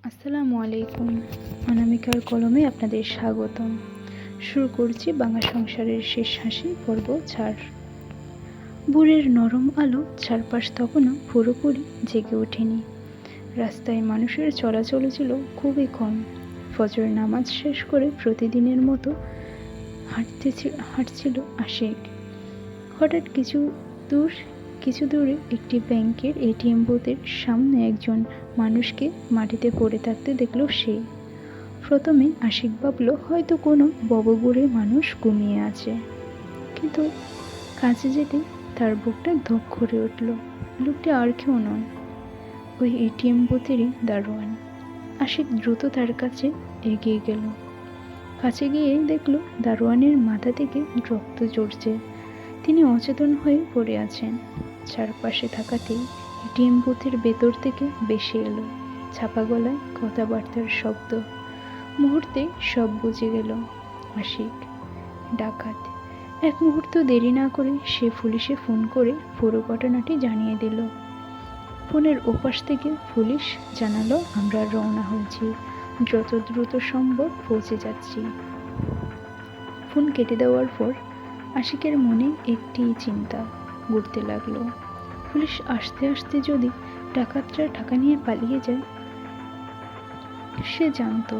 আসসালামু আলাইকুম। অনামিকার কলমে আপনাদের স্বাগতম। শুরু করছি বাংলা সংসারের শেষ হাসি পর্ব 4। ভোরের নরম আলো চারপাশ তখনও পুরোপুরি জেগে ওঠেনি। রাস্তায় মানুষের চলাচল ছিল খুবই কম। ফজর নামাজ শেষ করে প্রতিদিনের মতো হাঁটছিল আশিক। হঠাৎ কিছু দূরে একটি ব্যাংকের এটিএম বুথের সামনে একজন মানুষকে মাটিতে পড়ে থাকতে দেখল সে। প্রথমে আশিক ভাবল হয়তো কোনো ববগুড়ে মানুষ ঘুমিয়ে আছে, কিন্তু কাছে যেতে তার বুকটা ধক করে উঠল। লোকটি আর কেউ নয়, ওই এটিএম বুথেরই দারোয়ান। আশিক দ্রুত তার কাছে এগিয়ে গেল। কাছে গিয়ে দেখল দারোয়ানের মাথা থেকে রক্ত ঝরছে। তিনি অচেতন হয়ে পড়ে আছেন। চারপাশে থাকাতেই এটিএম বুথের ভেতর থেকে ভেসে এলো ছাপা গলায় কথাবার্তার শব্দ। মুহূর্তে সব বুঝে গেল। আশিক ডাকাত। এক মুহূর্ত দেরি না করে সে পুলিশে ফোন করে পুরো ঘটনাটি জানিয়ে দিল। ফোনের ওপাশ থেকে পুলিশ জানালো, আমরা রওনা হয়েছি, যত দ্রুত সম্ভব পৌঁছে যাচ্ছি। ফোন কেটে দেওয়ার পর আশিকের মনে একটি চিন্তা ঘুরতে লাগলো। পুলিশ আসতে আসতে যদি ডাকাতরা টাকা নিয়ে পালিয়ে যায়। সে জানতো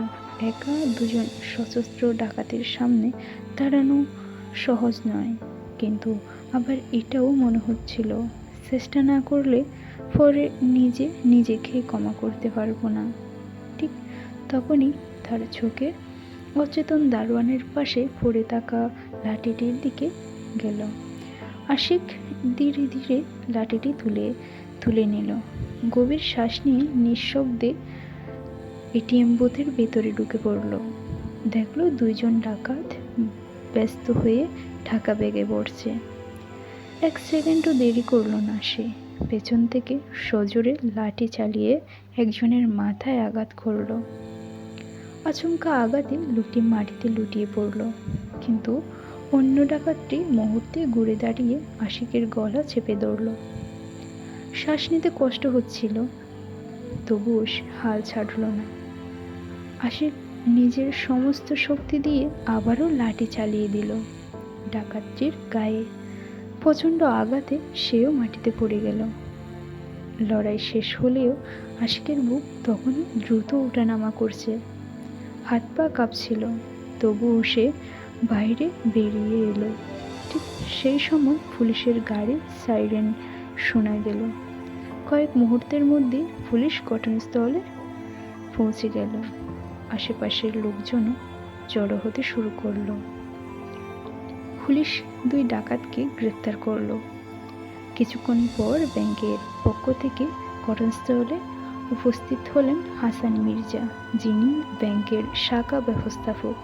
একা দুজন সশস্ত্র ডাকাতের সামনে দাঁড়ানো সহজ নয়, কিন্তু আবার এটাও মনে হচ্ছিল চেষ্টা না করলে পরে নিজেকে ক্ষমা করতে পারবো না। ঠিক তখনই তার চোখে অচেতন দারোয়ানের পাশে পড়ে থাকা লাঠিটির দিকে গেল। আশিক ধীরে ধীরে লাঠিটি তুলে নিল। গভীর শ্বাস নিয়ে নিঃশব্দে এটিএম বুথের ভেতরে ঢুকে পড়ল। দেখল দুইজন ডাকাত ব্যস্ত হয়ে টাকা ব্যাগে পড়ছে। এক সেকেন্ডও দেরি করল না সে। পেছন থেকে সজোরে লাঠি চালিয়ে একজনের মাথায় আঘাত করল। আচমকা আঘাতে লোকটি মাটিতে লুটিয়ে পড়ল, কিন্তু অন্য ডাকাতটি মুহূর্তে ঘুরে দাঁড়িয়ে আশিকের গলা চেপে ধরল। শ্বাস নিতে কষ্ট হচ্ছিল, তবুও হাল ছাড়ল না। আশিক নিজের সমস্ত শক্তি দিয়ে আবারও লাঠি চালিয়ে দিল ডাকাতটির গায়ে। প্রচণ্ড আঘাতে সেও মাটিতে পড়ে গেল। লড়াই শেষ হলেও আশিকের বুক তখনও দ্রুত ওঠানামা করছে। হাত পা কাঁপছিল, তবুও সে বাইরে বেরিয়ে এলো। ঠিক সেই সময় পুলিশের গাড়ি সাইরেন শোনা গেল। কয়েক মুহূর্তের মধ্যে পুলিশ ঘটনাস্থলে পৌঁছে গেল। আশেপাশের লোকজনও জড়ো হতে শুরু করলো। পুলিশ দুই ডাকাতকে গ্রেফতার করলো। কিছুক্ষণ পর ব্যাংকের পক্ষ থেকে ঘটনাস্থলে উপস্থিত হলেন হাসান মির্জা, যিনি ব্যাংকের শাখা ব্যবস্থাপক।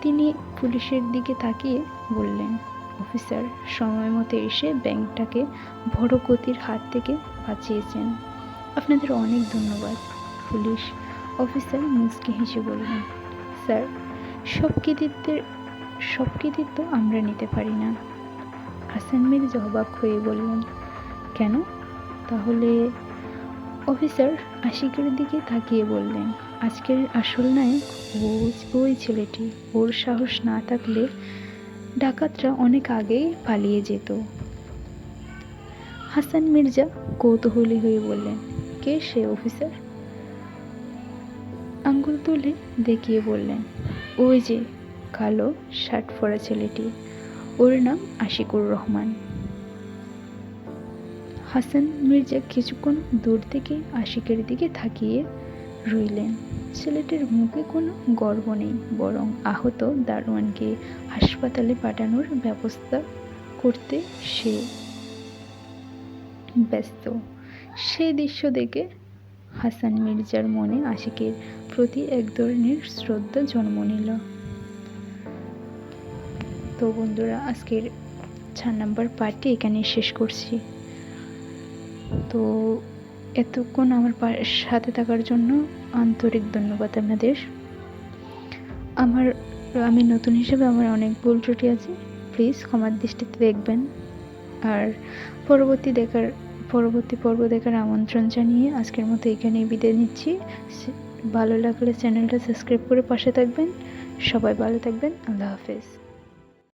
তিনি পুলিশের দিকে তাকিয়ে বললেন, অফিসার, সময় মতো এসে ব্যাংকটাকে বড় ক্ষতির হাত থেকে বাঁচিয়েছেন, আপনাদের অনেক ধন্যবাদ। পুলিশ অফিসার মুচকি হেসে বললেন, স্যার, সব কৃতিত্ব আমরা নিতে পারি না। হাসান মির্জা অবাক হয়ে বললেন, কেন? তাহলে? অফিসার আশিকের দিকে তাকিয়ে বললেন, আজকের আসল নায়ক ওই ছেলেটি। ওর সাহস না থাকলে ডাকাতরা অনেক আগেই পালিয়ে যেত। হাসান মির্জা কৌতূহলী হয়ে বললেন, কে সে অফিসার? আঙ্গুল তুলে দেখিয়ে বললেন, ওই যে কালো শার্ট পরা ছেলেটি, ওর নাম আশিকুর রহমান। হাসান মির্জা কিছুক্ষণ দূর থেকে আশিকের দিকে তাকিয়ে রইলেন। ছেলেটির মুখে কোনো গর্ব নেই, বরং আহত দারোয়ানকে হাসপাতালে পাঠানোর ব্যবস্থা করতে সে ব্যস্ত। সেই দৃশ্য দেখে হাসান মির্জার মনে আশিকের প্রতি এক ধরনের শ্রদ্ধা জন্ম নিল। তো বন্ধুরা, আজকের 4 নম্বর পার্টটি এখানে শেষ করছি। তো এতক্ষণ আমার সাথে থাকার জন্য আন্তরিক ধন্যবাদ আপনাদের। আমি নতুন হিসেবে আমার অনেক ভুল ত্রুটি আছে, প্লিজ ক্ষমার দৃষ্টিতে দেখবেন। আর পরবর্তী পর্ব দেখার আমন্ত্রণ জানিয়ে আজকের মতো এখানেই বিদায় নিচ্ছি। ভালো লাগলে চ্যানেলটা সাবস্ক্রাইব করে পাশে থাকবেন। সবাই ভালো থাকবেন। আল্লাহ হাফেজ।